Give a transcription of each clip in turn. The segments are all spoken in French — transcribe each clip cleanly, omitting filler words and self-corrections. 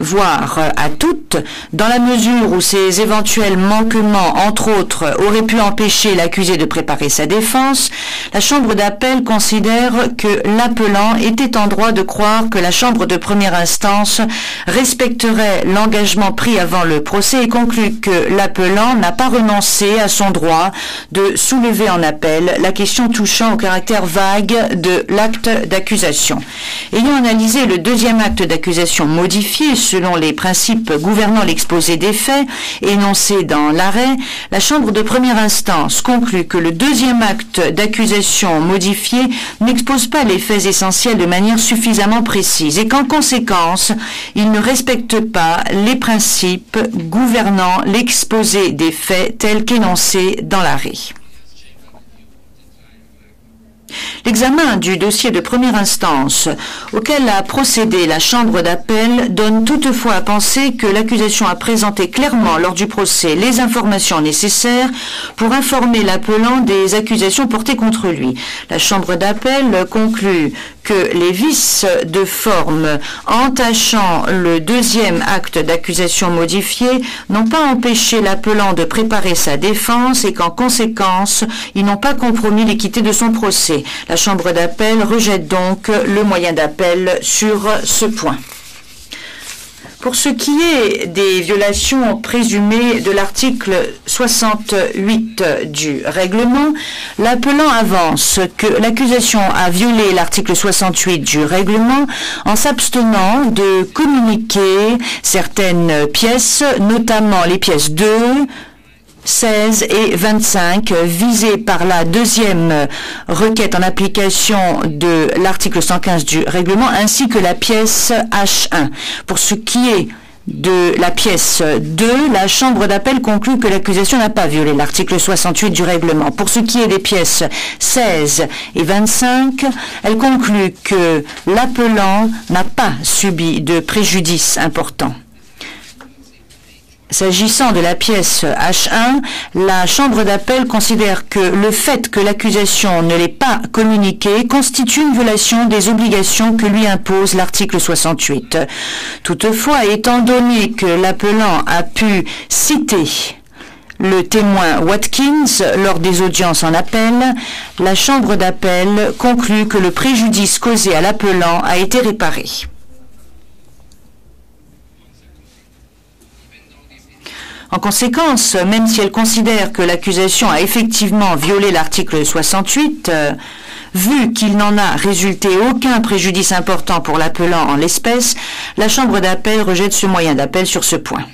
voire à toutes, dans la mesure où ces éventuels manquements, entre autres, auraient pu empêcher l'accusé de préparer sa défense, la Chambre d'appel considère que l'appelant était en droit de croire que la Chambre de première instance respecterait l'engagement pris avant le procès et conclut que l'appelant n'a pas renoncé à son droit de soulever en appel la question touchant au caractère vague de l'acte d'accusation. Ayant analysé le deuxième acte d'accusation modifié selon les principes gouvernant l'exposé des faits énoncés dans l'arrêt, la Chambre de première instance conclut que le deuxième acte d'accusation modifié n'expose pas les faits essentiels de manière suffisamment précise et qu'en conséquence, il ne respecte pas les principes gouvernant l'exposé des faits tels qu'énoncés dans l'arrêt. L'examen du dossier de première instance auquel a procédé la Chambre d'appel donne toutefois à penser que l'accusation a présenté clairement lors du procès les informations nécessaires pour informer l'appelant des accusations portées contre lui. La Chambre d'appel conclut que les vices de forme entachant le deuxième acte d'accusation modifié n'ont pas empêché l'appelant de préparer sa défense et qu'en conséquence, ils n'ont pas compromis l'équité de son procès. La Chambre d'appel rejette donc le moyen d'appel sur ce point. Pour ce qui est des violations présumées de l'article 68 du règlement, l'appelant avance que l'accusation a violé l'article 68 du règlement en s'abstenant de communiquer certaines pièces, notamment les pièces 2, 16 et 25 visées par la deuxième requête en application de l'article 115 du règlement ainsi que la pièce H1. Pour ce qui est de la pièce 2, la Chambre d'appel conclut que l'accusation n'a pas violé l'article 68 du règlement. Pour ce qui est des pièces 16 et 25, elle conclut que l'appelant n'a pas subi de préjudice important. S'agissant de la pièce H1, la Chambre d'appel considère que le fait que l'accusation ne l'ait pas communiquée constitue une violation des obligations que lui impose l'article 68. Toutefois, étant donné que l'appelant a pu citer le témoin Watkins lors des audiences en appel, la Chambre d'appel conclut que le préjudice causé à l'appelant a été réparé. En conséquence, même si elle considère que l'accusation a effectivement violé l'article 68, vu qu'il n'en a résulté aucun préjudice important pour l'appelant en l'espèce, la Chambre d'appel rejette ce moyen d'appel sur ce point.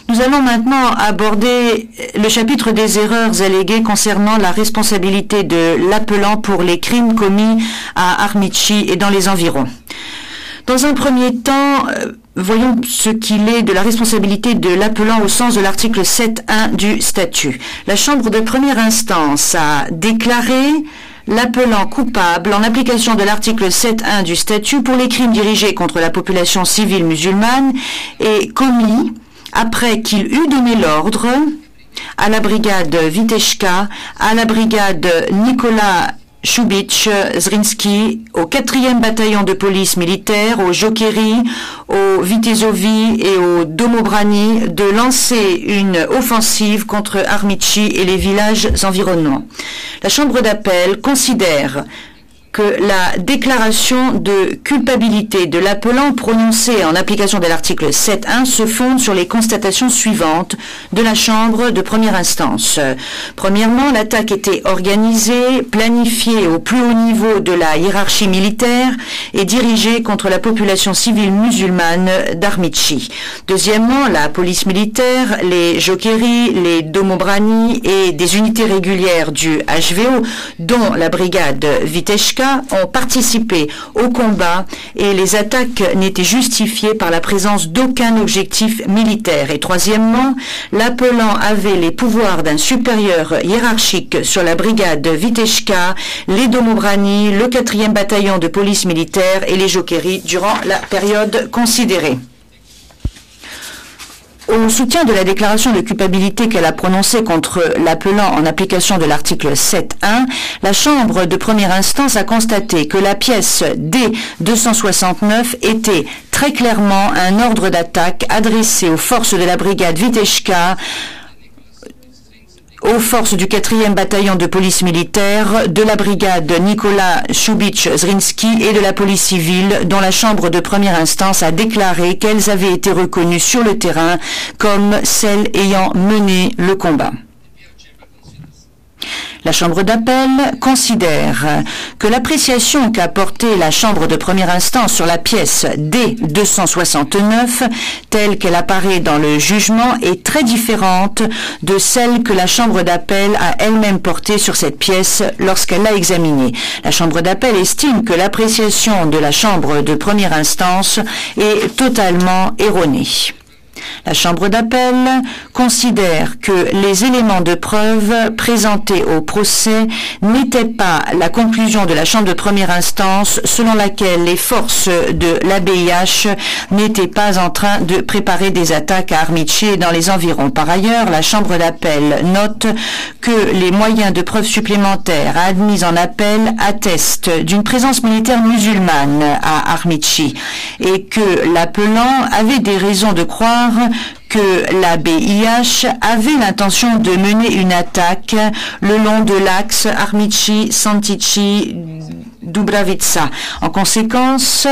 Nous allons maintenant aborder le chapitre des erreurs alléguées concernant la responsabilité de l'appelant pour les crimes commis à Armici et dans les environs. Dans un premier temps, voyons ce qu'il est de la responsabilité de l'appelant au sens de l'article 7.1 du statut. La Chambre de première instance a déclaré l'appelant coupable en application de l'article 7.1 du statut pour les crimes dirigés contre la population civile musulmane et commis après qu'il eut donné l'ordre à la brigade Viteshka, à la brigade Nicolas Shubich Zrinski, au 4e bataillon de police militaire, au Jokery, au Vitezovi et au Domobrani de lancer une offensive contre Armici et les villages environnants. La Chambre d'appel considère que la déclaration de culpabilité de l'appelant prononcée en application de l'article 7.1 se fonde sur les constatations suivantes de la Chambre de première instance. Premièrement, l'attaque était organisée, planifiée au plus haut niveau de la hiérarchie militaire et dirigée contre la population civile musulmane d'Armici. Deuxièmement, la police militaire, les Jokery, les Domobrani et des unités régulières du HVO, dont la brigade Viteshka, ont participé au combat et les attaques n'étaient justifiées par la présence d'aucun objectif militaire. Et troisièmement, l'appelant avait les pouvoirs d'un supérieur hiérarchique sur la brigade Viteshka, les Domobrani, le 4e bataillon de police militaire et les Jokery durant la période considérée. Au soutien de la déclaration de culpabilité qu'elle a prononcée contre l'appelant en application de l'article 7.1, la Chambre de première instance a constaté que la pièce D269 était très clairement un ordre d'attaque adressé aux forces de la brigade Viteshka, aux forces du 4e bataillon de police militaire, de la brigade Nicolas Shubitch-Zrinski et de la police civile, dont la Chambre de première instance a déclaré qu'elles avaient été reconnues sur le terrain comme celles ayant mené le combat. La Chambre d'appel considère que l'appréciation qu'a portée la Chambre de première instance sur la pièce D269, telle qu'elle apparaît dans le jugement, est très différente de celle que la Chambre d'appel a elle-même portée sur cette pièce lorsqu'elle l'a examinée. La Chambre d'appel estime que l'appréciation de la Chambre de première instance est totalement erronée. La Chambre d'appel considère que les éléments de preuve présentés au procès n'étaient pas la conclusion de la Chambre de première instance selon laquelle les forces de l'ABIH n'étaient pas en train de préparer des attaques à Armitchi et dans les environs. Par ailleurs, la Chambre d'appel note que les moyens de preuve supplémentaires admis en appel attestent d'une présence militaire musulmane à Armitchi et que l'appelant avait des raisons de croire que la BIH avait l'intention de mener une attaque le long de l'axe Armitchi-Santici-Dubravica. En conséquence,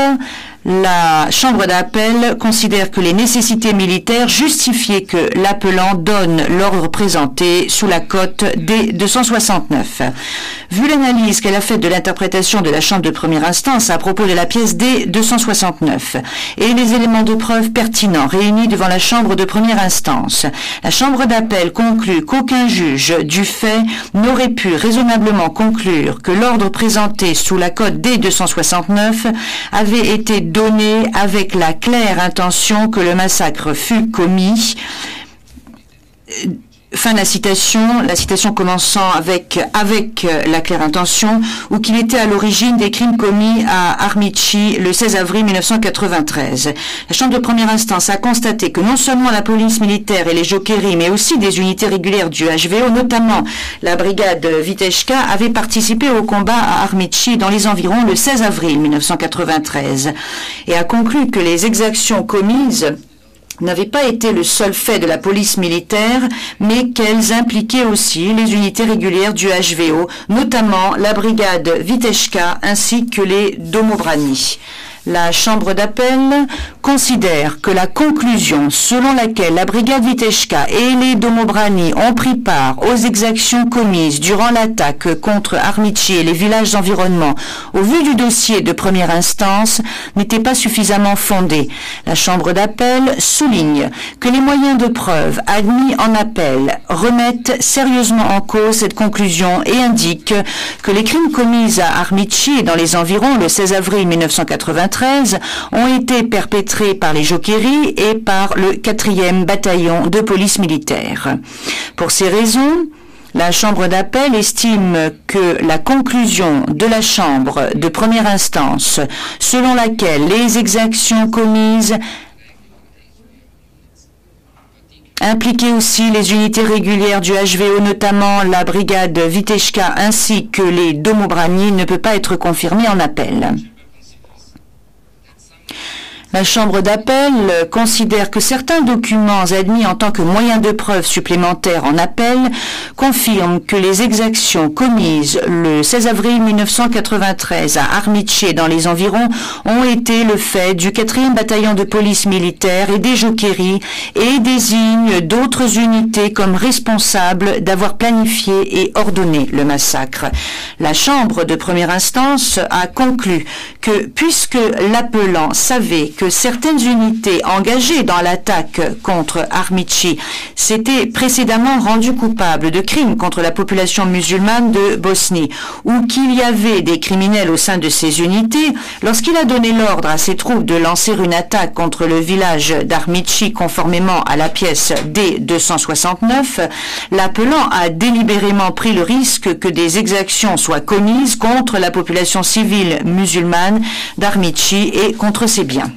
la Chambre d'appel considère que les nécessités militaires justifiaient que l'appelant donne l'ordre présenté sous la cote D269. Vu l'analyse qu'elle a faite de l'interprétation de la Chambre de première instance à propos de la pièce D269 et les éléments de preuve pertinents réunis devant la Chambre de première instance, la Chambre d'appel conclut qu'aucun juge du fait n'aurait pu raisonnablement conclure que l'ordre présenté sous la cote D269 avait été donné avec la claire intention que le massacre fût commis. Fin de la citation commençant avec la claire intention, ou qu'il était à l'origine des crimes commis à Armitchi le 16 avril 1993. La Chambre de première instance a constaté que non seulement la police militaire et les Jokeris, mais aussi des unités régulières du HVO, notamment la brigade Viteshka, avaient participé au combat à Armitchi dans les environs le 16 avril 1993, et a conclu que les exactions commises n'avaient pas été le seul fait de la police militaire, mais qu'elles impliquaient aussi les unités régulières du HVO, notamment la brigade Viteshka ainsi que les Domobrani. La Chambre d'appel considère que la conclusion selon laquelle la brigade Viteshka et les Domobrani ont pris part aux exactions commises durant l'attaque contre Armitchi et les villages environnants au vu du dossier de première instance n'était pas suffisamment fondée. La Chambre d'appel souligne que les moyens de preuve admis en appel remettent sérieusement en cause cette conclusion et indique que les crimes commis à Armitchi et dans les environs le 16 avril 1993 ont été perpétrés par les Jokeris et par le 4e bataillon de police militaire. Pour ces raisons, la Chambre d'appel estime que la conclusion de la Chambre de première instance, selon laquelle les exactions commises impliquaient aussi les unités régulières du HVO, notamment la brigade Viteshka ainsi que les Domobrani, ne peut pas être confirmée en appel. La Chambre d'appel considère que certains documents admis en tant que moyens de preuve supplémentaires en appel confirment que les exactions commises le 16 avril 1993 à Armitchi et dans les environs ont été le fait du 4e bataillon de police militaire et des Jokeris et désignent d'autres unités comme responsables d'avoir planifié et ordonné le massacre. La Chambre de première instance a conclu que puisque l'appelant savait que certaines unités engagées dans l'attaque contre Armitchi s'étaient précédemment rendues coupables de crimes contre la population musulmane de Bosnie, ou qu'il y avait des criminels au sein de ces unités, lorsqu'il a donné l'ordre à ses troupes de lancer une attaque contre le village d'Armitchi conformément à la pièce D269, l'appelant a délibérément pris le risque que des exactions soient commises contre la population civile musulmane d'Armitchi et contre ses biens.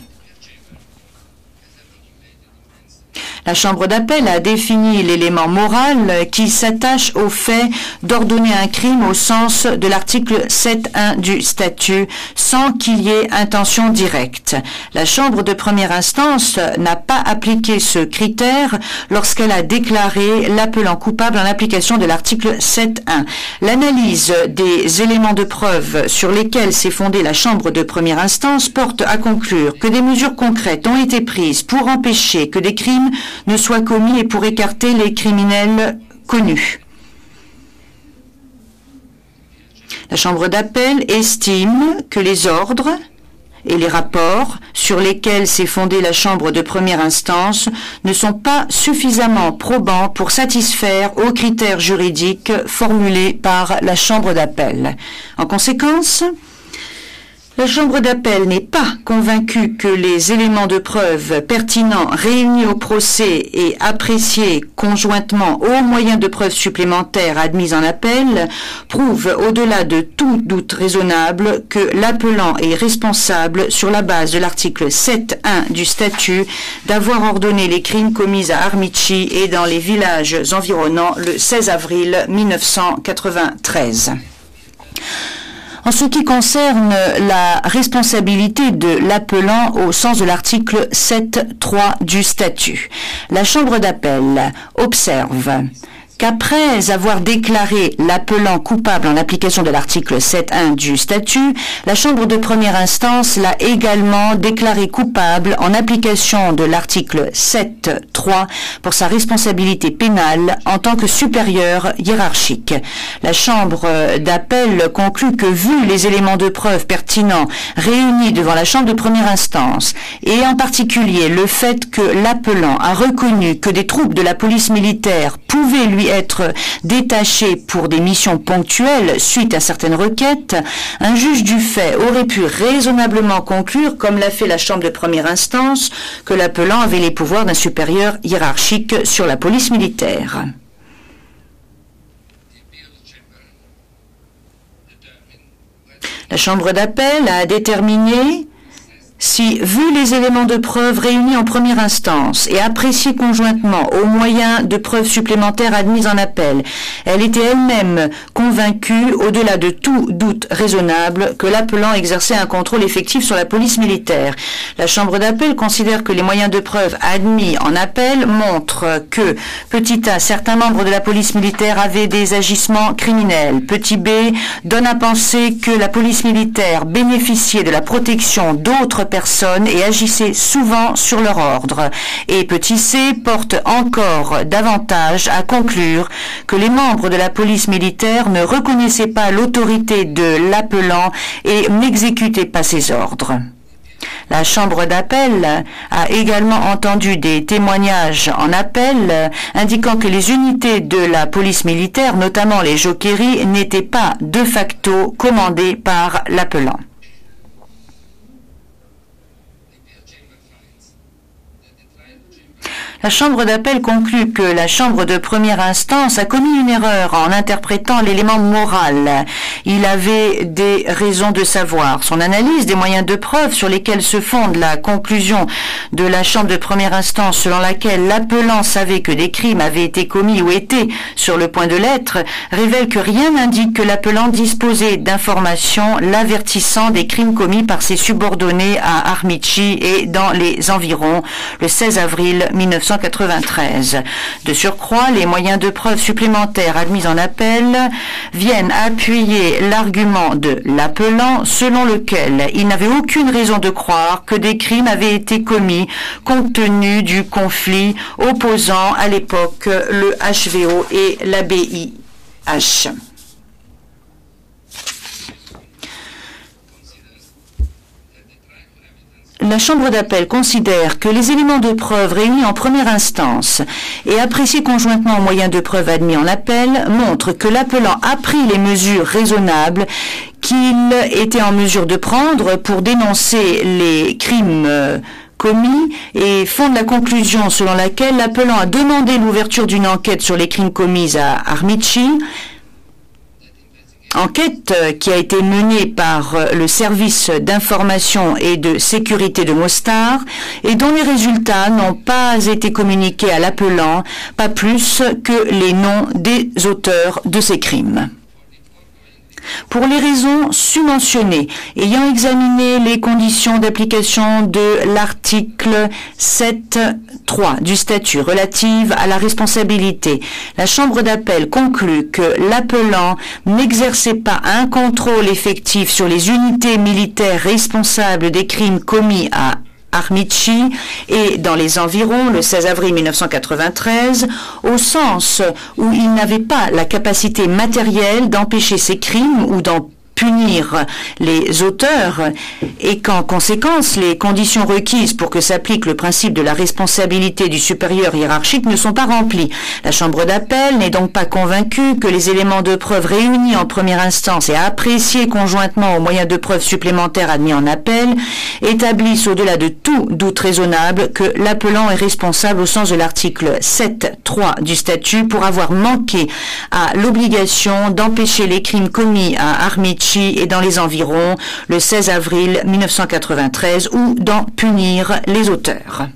La Chambre d'appel a défini l'élément moral qui s'attache au fait d'ordonner un crime au sens de l'article 7.1 du statut sans qu'il y ait intention directe. La Chambre de première instance n'a pas appliqué ce critère lorsqu'elle a déclaré l'appelant coupable en application de l'article 7.1. L'analyse des éléments de preuve sur lesquels s'est fondée la Chambre de première instance porte à conclure que des mesures concrètes ont été prises pour empêcher que des crimes ne soient commis et pour écarter les criminels connus. La Chambre d'appel estime que les ordres et les rapports sur lesquels s'est fondée la Chambre de première instance ne sont pas suffisamment probants pour satisfaire aux critères juridiques formulés par la Chambre d'appel. En conséquence, la Chambre d'appel n'est pas convaincue que les éléments de preuve pertinents réunis au procès et appréciés conjointement aux moyens de preuve supplémentaires admis en appel prouvent au-delà de tout doute raisonnable que l'appelant est responsable sur la base de l'article 7.1 du statut d'avoir ordonné les crimes commis à Armici et dans les villages environnants le 16 avril 1993. En ce qui concerne la responsabilité de l'appelant au sens de l'article 7.3 du statut, la Chambre d'appel observe qu'après avoir déclaré l'appelant coupable en application de l'article 7.1 du statut, la Chambre de première instance l'a également déclaré coupable en application de l'article 7.3 pour sa responsabilité pénale en tant que supérieur hiérarchique. La Chambre d'appel conclut que vu les éléments de preuve pertinents réunis devant la Chambre de première instance, et en particulier le fait que l'appelant a reconnu que des troupes de la police militaire pouvaient lui être détaché pour des missions ponctuelles suite à certaines requêtes, un juge du fait aurait pu raisonnablement conclure, comme l'a fait la Chambre de première instance, que l'appelant avait les pouvoirs d'un supérieur hiérarchique sur la police militaire. La Chambre d'appel a déterminé si, vu les éléments de preuve réunis en première instance et appréciés conjointement aux moyens de preuve supplémentaires admis en appel, elle était elle-même convaincue, au-delà de tout doute raisonnable, que l'appelant exerçait un contrôle effectif sur la police militaire. La Chambre d'appel considère que les moyens de preuve admis en appel montrent que, petit a, certains membres de la police militaire avaient des agissements criminels. Petit b, donne à penser que la police militaire bénéficiait de la protection d'autres personnes et agissaient souvent sur leur ordre. Et petit c porte encore davantage à conclure que les membres de la police militaire ne reconnaissaient pas l'autorité de l'appelant et n'exécutaient pas ses ordres. La Chambre d'appel a également entendu des témoignages en appel indiquant que les unités de la police militaire, notamment les jokeries, n'étaient pas de facto commandées par l'appelant. La Chambre d'appel conclut que la Chambre de première instance a commis une erreur en interprétant l'élément moral. Il avait des raisons de savoir. Son analyse des moyens de preuve sur lesquels se fonde la conclusion de la Chambre de première instance selon laquelle l'appelant savait que des crimes avaient été commis ou étaient sur le point de l'être révèle que rien n'indique que l'appelant disposait d'informations l'avertissant des crimes commis par ses subordonnés à Armici et dans les environs le 16 avril 1993. De surcroît, les moyens de preuve supplémentaires admis en appel viennent appuyer l'argument de l'appelant selon lequel il n'avait aucune raison de croire que des crimes avaient été commis compte tenu du conflit opposant à l'époque le HVO et l'ABIH. La Chambre d'appel considère que les éléments de preuve réunis en première instance et appréciés conjointement aux moyens de preuve admis en appel montrent que l'appelant a pris les mesures raisonnables qu'il était en mesure de prendre pour dénoncer les crimes commis et fonde la conclusion selon laquelle l'appelant a demandé l'ouverture d'une enquête sur les crimes commis à Armici enquête qui a été menée par le service d'information et de sécurité de Mostar et dont les résultats n'ont pas été communiqués à l'appelant, pas plus que les noms des auteurs de ces crimes. Pour les raisons submentionnées, ayant examiné les conditions d'application de l'article 7.3 du statut relative à la responsabilité, la Chambre d'appel conclut que l'appelant n'exerçait pas un contrôle effectif sur les unités militaires responsables des crimes commis à Armici et dans les environs le 16 avril 1993, au sens où il n'avait pas la capacité matérielle d'empêcher ces crimes ou d'en punir les auteurs et qu'en conséquence, les conditions requises pour que s'applique le principe de la responsabilité du supérieur hiérarchique ne sont pas remplies. La Chambre d'appel n'est donc pas convaincue que les éléments de preuve réunis en première instance et appréciés conjointement aux moyens de preuve supplémentaires admis en appel établissent au-delà de tout doute raisonnable que l'appelant est responsable au sens de l'article 7.3 du statut pour avoir manqué à l'obligation d'empêcher les crimes commis à Armici et dans les environs le 16 avril 1993 ou d'en punir les auteurs.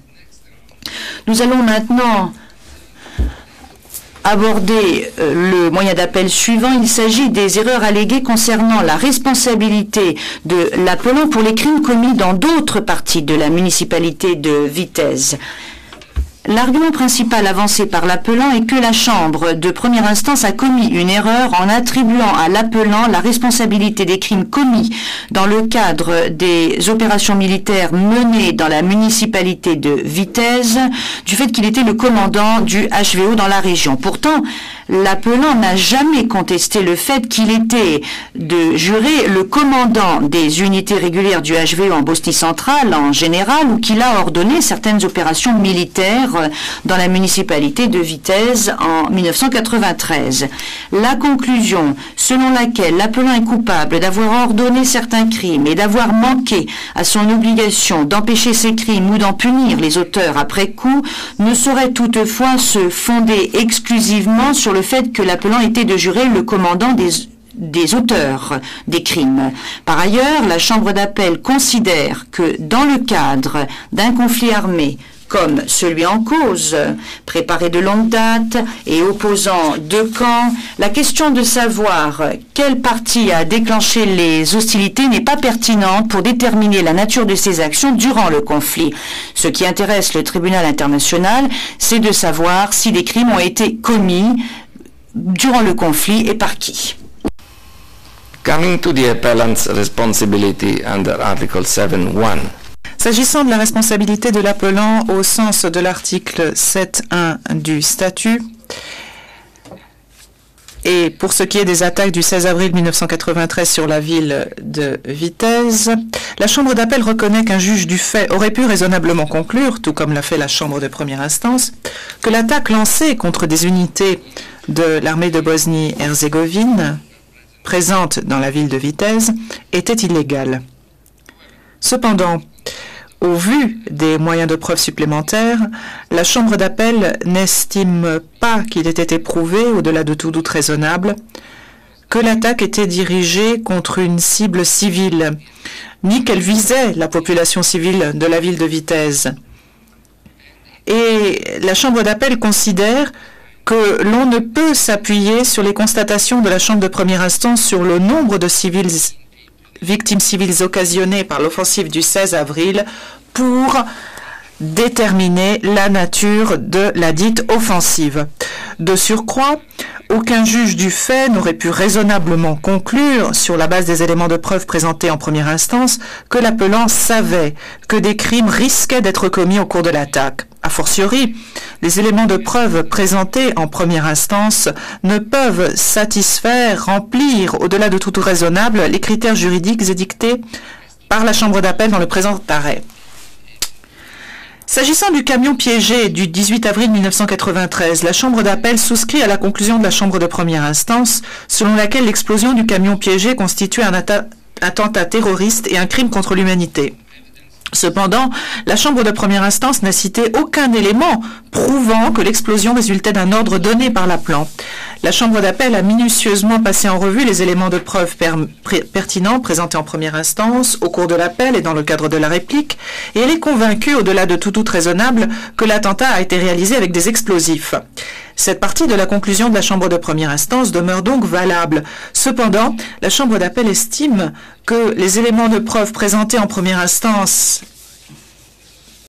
Nous allons maintenant aborder le moyen d'appel suivant. Il s'agit des erreurs alléguées concernant la responsabilité de l'appelant pour les crimes commis dans d'autres parties de la municipalité de Vitez. L'argument principal avancé par l'appelant est que la Chambre de première instance a commis une erreur en attribuant à l'appelant la responsabilité des crimes commis dans le cadre des opérations militaires menées dans la municipalité de Vitez, du fait qu'il était le commandant du HVO dans la région. Pourtant, l'appelant n'a jamais contesté le fait qu'il était de jurer le commandant des unités régulières du HVO en Bosnie centrale en général ou qu'il a ordonné certaines opérations militaires dans la municipalité de Vitez en 1993. La conclusion selon laquelle l'appelant est coupable d'avoir ordonné certains crimes et d'avoir manqué à son obligation d'empêcher ces crimes ou d'en punir les auteurs après coup ne saurait toutefois se fonder exclusivement sur le fait que l'appelant était de jurer le commandant des auteurs des crimes. Par ailleurs, la Chambre d'appel considère que dans le cadre d'un conflit armé comme celui en cause, préparé de longue date et opposant deux camps, la question de savoir quelle partie a déclenché les hostilités n'est pas pertinente pour déterminer la nature de ces actions durant le conflit. Ce qui intéresse le tribunal international, c'est de savoir si des crimes ont été commis durant le conflit et par qui. Coming to the appellant's responsibility under Article 7.1. S'agissant de la responsabilité de l'appelant au sens de l'article 7.1 du statut, et pour ce qui est des attaques du 16 avril 1993 sur la ville de Vitez, la Chambre d'appel reconnaît qu'un juge du fait aurait pu raisonnablement conclure, tout comme l'a fait la Chambre de première instance, que l'attaque lancée contre des unités de l'armée de Bosnie-Herzégovine présentes dans la ville de Vitez était illégale. Cependant, au vu des moyens de preuve supplémentaires, la Chambre d'appel n'estime pas qu'il ait été prouvé, au-delà de tout doute raisonnable, que l'attaque était dirigée contre une cible civile, ni qu'elle visait la population civile de la ville de Vitez. Et la Chambre d'appel considère que l'on ne peut s'appuyer sur les constatations de la Chambre de première instance sur le nombre de victimes civiles occasionnées par l'offensive du 16 avril pour déterminer la nature de la dite offensive. De surcroît, aucun juge du fait n'aurait pu raisonnablement conclure, sur la base des éléments de preuve présentés en première instance, que l'appelant savait que des crimes risquaient d'être commis au cours de l'attaque. A fortiori, les éléments de preuve présentés en première instance ne peuvent satisfaire, remplir, au-delà de tout raisonnable, les critères juridiques édictés par la Chambre d'appel dans le présent arrêt. S'agissant du camion piégé du 18 avril 1993, la Chambre d'appel souscrit à la conclusion de la Chambre de première instance, selon laquelle l'explosion du camion piégé constituait un attentat terroriste et un crime contre l'humanité. Cependant, la Chambre de première instance n'a cité aucun élément prouvant que l'explosion résultait d'un ordre donné par l'appelant. La Chambre d'appel a minutieusement passé en revue les éléments de preuve pertinents présentés en première instance, au cours de l'appel et dans le cadre de la réplique, et elle est convaincue, au-delà de tout doute raisonnable, que l'attentat a été réalisé avec des explosifs. Cette partie de la conclusion de la Chambre de première instance demeure donc valable. Cependant, la Chambre d'appel estime que les éléments de preuve présentés en première instance